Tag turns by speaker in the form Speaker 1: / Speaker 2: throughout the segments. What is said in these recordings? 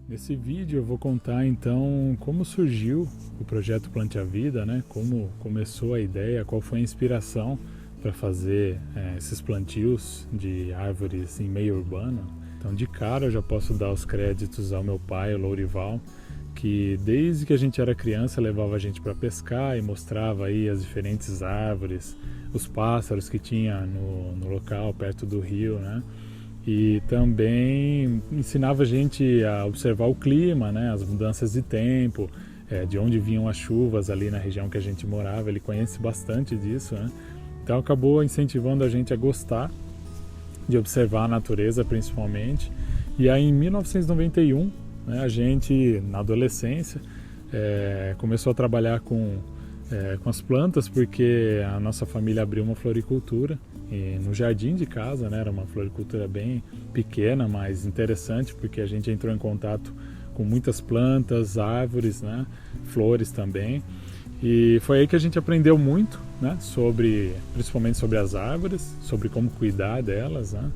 Speaker 1: Nesse vídeo eu vou contar então como surgiu o projeto Plante a Vida, né? Como começou a ideia, qual foi a inspiração para fazer esses plantios de árvores em meio urbano. Então de cara eu já posso dar os créditos ao meu pai, o Lourival, que desde que a gente era criança levava a gente para pescar e mostrava aí as diferentes árvores, os pássaros que tinha no local perto do rio, né? E também ensinava a gente a observar o clima, né, as mudanças de tempo, de onde vinham as chuvas ali na região que a gente morava. Ele conhece bastante disso, né? Então acabou incentivando a gente a gostar de observar a natureza principalmente. E aí em 1991, né, a gente, na adolescência, começou a trabalhar com as plantas, porque a nossa família abriu uma floricultura no jardim de casa, né? Era uma floricultura bem pequena, mas interessante, porque a gente entrou em contato com muitas plantas, árvores, né? Flores também. E foi aí que a gente aprendeu muito, né? Principalmente sobre as árvores, sobre como cuidar delas, né?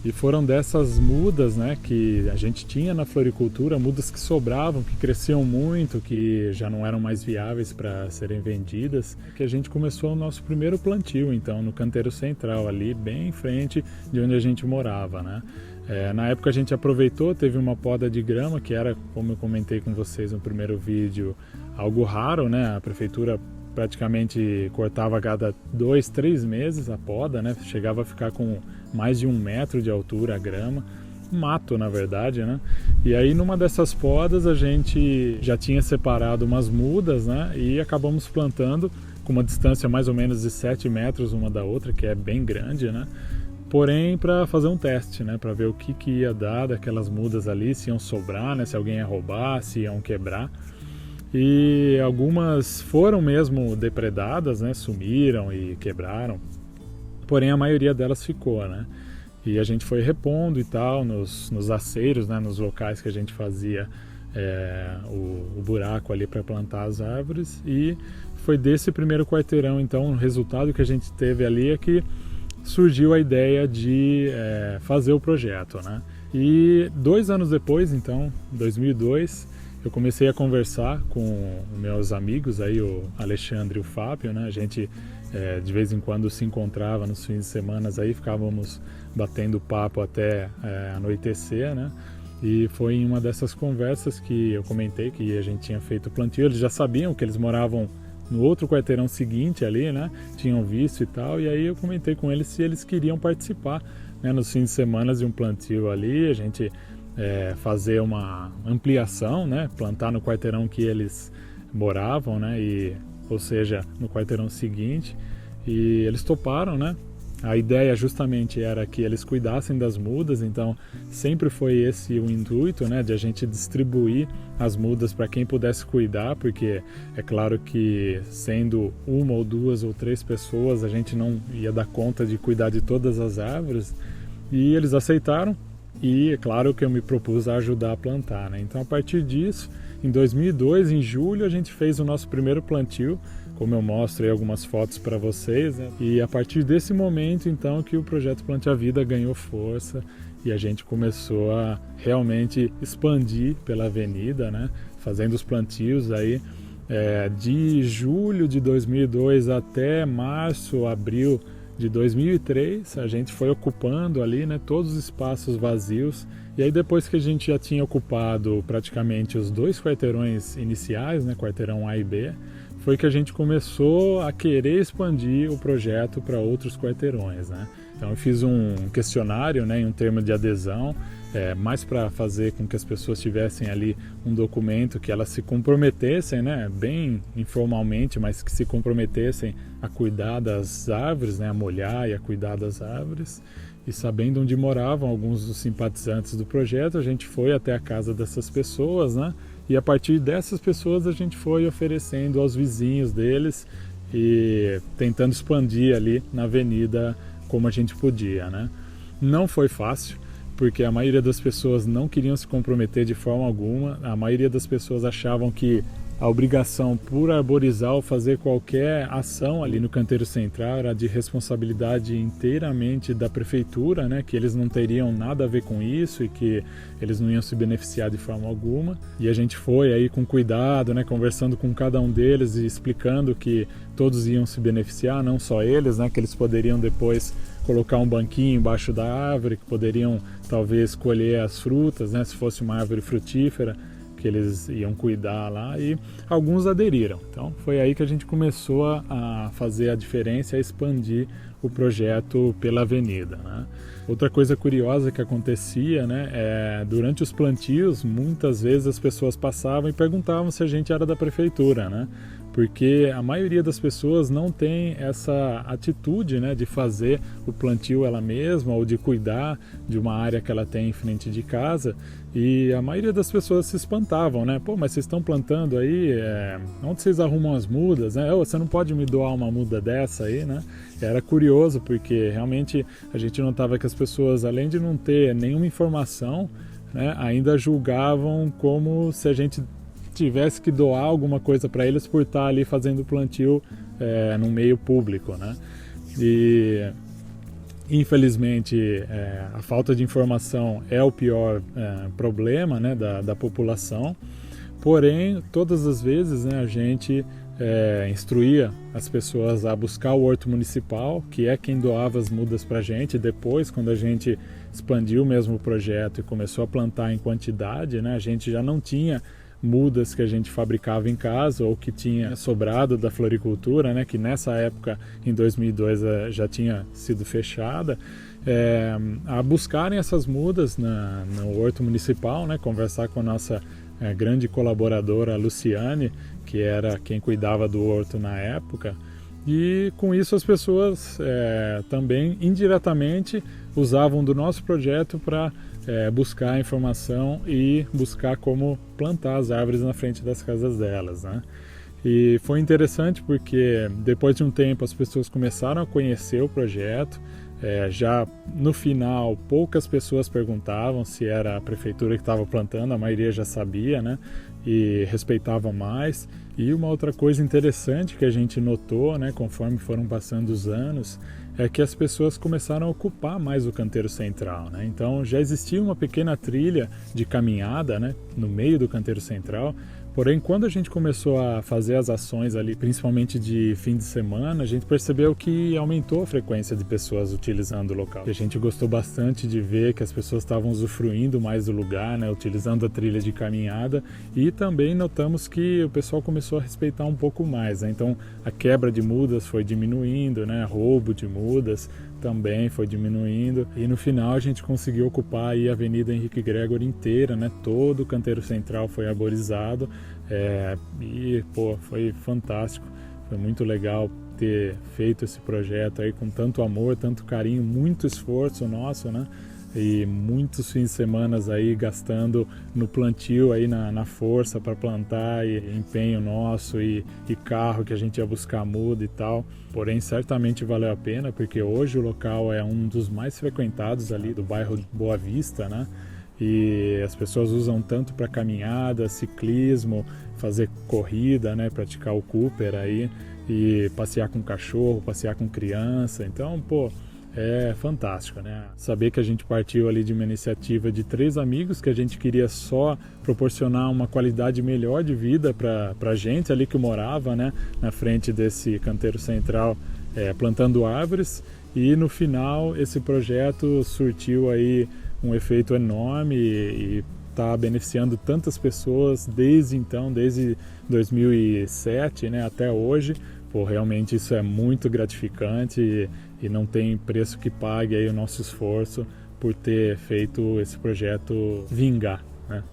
Speaker 1: E foram dessas mudas, né, que a gente tinha na floricultura, mudas que sobravam, que cresciam muito, que já não eram mais viáveis para serem vendidas, que a gente começou o nosso primeiro plantio, então, no canteiro central, ali bem em frente de onde a gente morava, né? Na época a gente aproveitou, teve uma poda de grama, que era, como eu comentei com vocês no primeiro vídeo, algo raro, né? A prefeitura praticamente cortava a cada 2, 3 meses a poda, né? Chegava a ficar com mais de 1 metro de altura a grama, mato na verdade, né? E aí numa dessas podas a gente já tinha separado umas mudas, né? E acabamos plantando com uma distância mais ou menos de 7 metros uma da outra, que é bem grande, né? Porém, para fazer um teste, né? Para ver o que ia dar daquelas mudas ali, se iam sobrar, né? Se alguém ia roubar, se iam quebrar. E algumas foram mesmo depredadas, né? Sumiram e quebraram. Porém, a maioria delas ficou, né? E a gente foi repondo e tal, nos aceiros, né? Nos locais que a gente fazia o buraco ali para plantar as árvores. E foi desse primeiro quarteirão, então, o resultado que a gente teve ali é que surgiu a ideia de fazer o projeto, né? E 2 anos depois, então, em 2002, eu comecei a conversar com meus amigos, aí, o Alexandre e o Fábio, né? A gente de vez em quando se encontrava nos fins de semana, aí ficávamos batendo papo até anoitecer, né? E foi em uma dessas conversas que eu comentei que a gente tinha feito o plantio. Eles já sabiam que eles moravam no outro quarteirão seguinte ali, né? Tinham visto e tal, e aí eu comentei com eles se eles queriam participar, né, nos fins de semana de um plantio ali, a gente fazer uma ampliação, né? Plantar no quarteirão que eles moravam, né? Ou seja, no quarteirão seguinte, e eles toparam, né? A ideia justamente era que eles cuidassem das mudas, então sempre foi esse o intuito, né, de a gente distribuir as mudas para quem pudesse cuidar, porque é claro que sendo 1 ou 2 ou 3 pessoas a gente não ia dar conta de cuidar de todas as árvores, e eles aceitaram, e é claro que eu me propus a ajudar a plantar, né? Então a partir disso, em 2002, em julho, a gente fez o nosso primeiro plantio, como eu mostro aí algumas fotos para vocês, né? E a partir desse momento, então, que o projeto Plante a Vida ganhou força e a gente começou a realmente expandir pela avenida, né? Fazendo os plantios aí de julho de 2002 até março, abril de 2003, a gente foi ocupando ali, né, todos os espaços vazios. E aí depois que a gente já tinha ocupado praticamente os 2 quarteirões iniciais, né, quarteirão A e B, foi que a gente começou a querer expandir o projeto para outros quarteirões, né? Então eu fiz um questionário, né, um termo de adesão, mais para fazer com que as pessoas tivessem ali um documento que elas se comprometessem, né, bem informalmente, mas que se comprometessem a cuidar das árvores, né, a molhar e a cuidar das árvores. E sabendo onde moravam alguns dos simpatizantes do projeto, a gente foi até a casa dessas pessoas, né? E a partir dessas pessoas a gente foi oferecendo aos vizinhos deles e tentando expandir ali na avenida como a gente podia, né? Não foi fácil, porque a maioria das pessoas não queriam se comprometer de forma alguma. A maioria das pessoas achavam que a obrigação por arborizar ou fazer qualquer ação ali no canteiro central era de responsabilidade inteiramente da prefeitura, né, que eles não teriam nada a ver com isso e que eles não iam se beneficiar de forma alguma. E a gente foi aí com cuidado, né, conversando com cada um deles e explicando que todos iam se beneficiar, não só eles, né, que eles poderiam depois colocar um banquinho embaixo da árvore, que poderiam talvez colher as frutas, né, se fosse uma árvore frutífera, que eles iam cuidar lá, e alguns aderiram. Então foi aí que a gente começou a fazer a diferença, a expandir o projeto pela avenida, né? Outra coisa curiosa que acontecia, né, durante os plantios, muitas vezes as pessoas passavam e perguntavam se a gente era da prefeitura, né? Porque a maioria das pessoas não tem essa atitude, né, de fazer o plantio ela mesma ou de cuidar de uma área que ela tem em frente de casa, e a maioria das pessoas se espantavam, né? Pô, mas vocês estão plantando aí, onde vocês arrumam as mudas, né? Você não pode me doar uma muda dessa aí, né? Era curioso porque realmente a gente notava que as pessoas, além de não ter nenhuma informação, né, ainda julgavam como se a gente tivesse que doar alguma coisa para eles por estar ali fazendo plantio no meio público, né? E infelizmente a falta de informação é o pior problema, né, da população. Porém, todas as vezes, né, a gente instruía as pessoas a buscar o horto municipal, que é quem doava as mudas para a gente. Depois, quando a gente expandiu mesmo o projeto e começou a plantar em quantidade, né, a gente já não tinha mudas que a gente fabricava em casa ou que tinha sobrado da floricultura, né, que nessa época, em 2002, já tinha sido fechada, a buscarem essas mudas no horto municipal, né, conversar com a nossa grande colaboradora, a Luciane, que era quem cuidava do horto na época, e com isso as pessoas também indiretamente usavam do nosso projeto para buscar informação e buscar como plantar as árvores na frente das casas delas, né? E foi interessante porque depois de um tempo as pessoas começaram a conhecer o projeto. Já no final poucas pessoas perguntavam se era a prefeitura que estava plantando, a maioria já sabia, né? E respeitava mais. E uma outra coisa interessante que a gente notou, né, conforme foram passando os anos, é que as pessoas começaram a ocupar mais o canteiro central, né? Então já existia uma pequena trilha de caminhada, né, no meio do canteiro central. Porém, quando a gente começou a fazer as ações ali, principalmente de fim de semana, a gente percebeu que aumentou a frequência de pessoas utilizando o local. E a gente gostou bastante de ver que as pessoas estavam usufruindo mais do lugar, né, utilizando a trilha de caminhada, e também notamos que o pessoal começou a respeitar um pouco mais, né? Então a quebra de mudas foi diminuindo, né, roubo de mudas também foi diminuindo, e no final a gente conseguiu ocupar aí a Avenida Henrique Gregor inteira, né? Todo o canteiro central foi arborizado, e pô, foi fantástico, foi muito legal ter feito esse projeto aí com tanto amor, tanto carinho, muito esforço nosso, né? E muitos fins de semana aí gastando no plantio aí na força para plantar, e empenho nosso e carro que a gente ia buscar muda e tal. Porém, certamente valeu a pena, porque hoje o local é um dos mais frequentados ali do bairro Boa Vista, né? E as pessoas usam tanto para caminhada, ciclismo, fazer corrida, né? Praticar o Cooper aí, e passear com cachorro, passear com criança. Então, pô, é fantástico, né? Saber que a gente partiu ali de uma iniciativa de 3 amigos, que a gente queria só proporcionar uma qualidade melhor de vida para a gente ali que morava, né, na frente desse canteiro central, plantando árvores, e no final esse projeto surtiu aí um efeito enorme e está beneficiando tantas pessoas desde então, desde 2007, né, até hoje. Pô, realmente isso é muito gratificante e não tem preço que pague aí o nosso esforço por ter feito esse projeto vingar, né?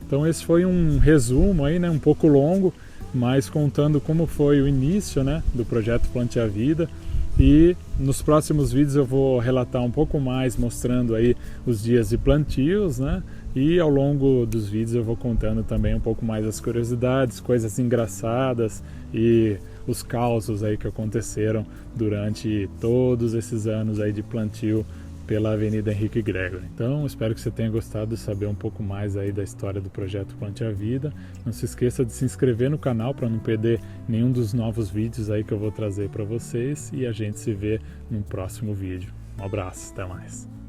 Speaker 1: Então esse foi um resumo aí, né, um pouco longo, mas contando como foi o início, né, do projeto Plante a Vida. E nos próximos vídeos eu vou relatar um pouco mais, mostrando aí os dias de plantios, né? E ao longo dos vídeos eu vou contando também um pouco mais as curiosidades, coisas engraçadas e os causos aí que aconteceram durante todos esses anos aí de plantio pela Avenida Henrique Gregory. Então, espero que você tenha gostado de saber um pouco mais aí da história do projeto Plante a Vida. Não se esqueça de se inscrever no canal para não perder nenhum dos novos vídeos aí que eu vou trazer para vocês, e a gente se vê no próximo vídeo. Um abraço, até mais.